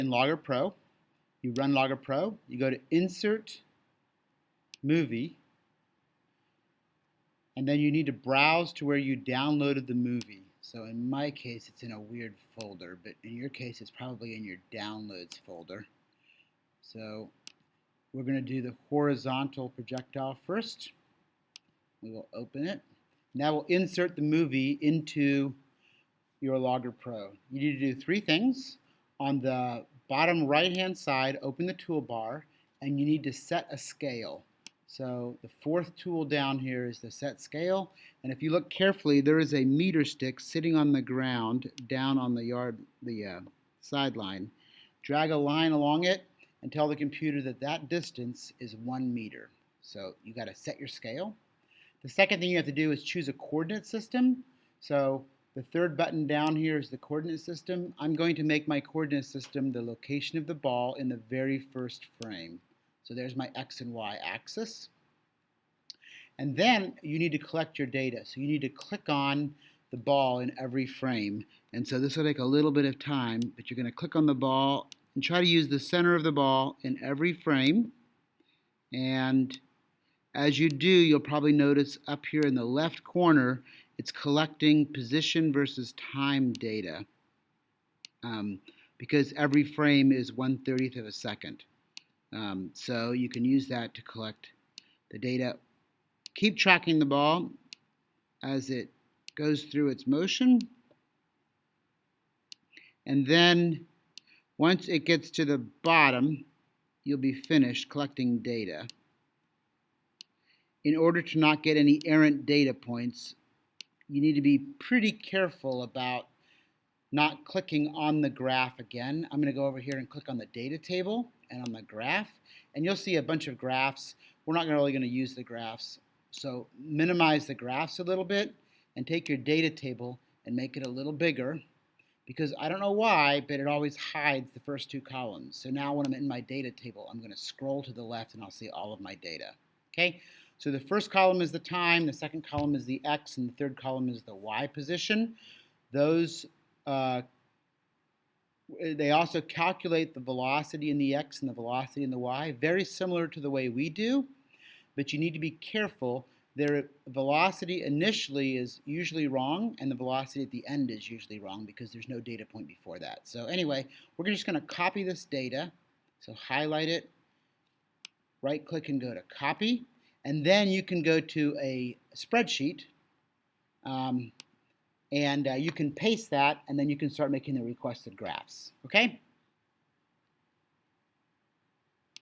in Logger Pro. You run Logger Pro, you go to Insert, Movie, and then you need to browse to where you downloaded the movie. So in my case, it's in a weird folder, but in your case, it's probably in your Downloads folder. So we're going to do the horizontal projectile first. We will open it. Now we'll insert the movie into your Logger Pro. You need to do three things. On the bottom right-hand side, open the toolbar, and you need to set a scale. So the fourth tool down here is the set scale, and if you look carefully, there is a meter stick sitting on the ground down on the sideline. Drag a line along it and tell the computer that that distance is 1 meter. So you got to set your scale. The second thing you have to do is choose a coordinate system. So the third button down here is the coordinate system. I'm going to make my coordinate system the location of the ball in the very first frame. So there's my X and Y axis. And then you need to collect your data. So you need to click on the ball in every frame. And so this will take a little bit of time, but you're going to click on the ball and try to use the center of the ball in every frame. And as you do, you'll probably notice up here in the left corner, it's collecting position versus time data because every frame is 1/30th of a second. So you can use that to collect the data. Keep tracking the ball as it goes through its motion. And then once it gets to the bottom, you'll be finished collecting data. In order to not get any errant data points, you need to be pretty careful about not clicking on the graph again. I'm going to go over here and click on the data table and on the graph, and you'll see a bunch of graphs. We're not really going to use the graphs, so minimize the graphs a little bit and take your data table and make it a little bigger, because I don't know why, but it always hides the first two columns. So now when I'm in my data table, I'm going to scroll to the left and I'll see all of my data. Okay? So the first column is the time, the second column is the X, and the third column is the Y position. Those, they also calculate the velocity in the X and the velocity in the Y, very similar to the way we do, but you need to be careful. Their velocity initially is usually wrong, and the velocity at the end is usually wrong because there's no data point before that. So anyway, we're just going to copy this data. So highlight it, right-click and go to Copy. And then you can go to a spreadsheet and you can paste that, and then you can start making the requested graphs. Okay?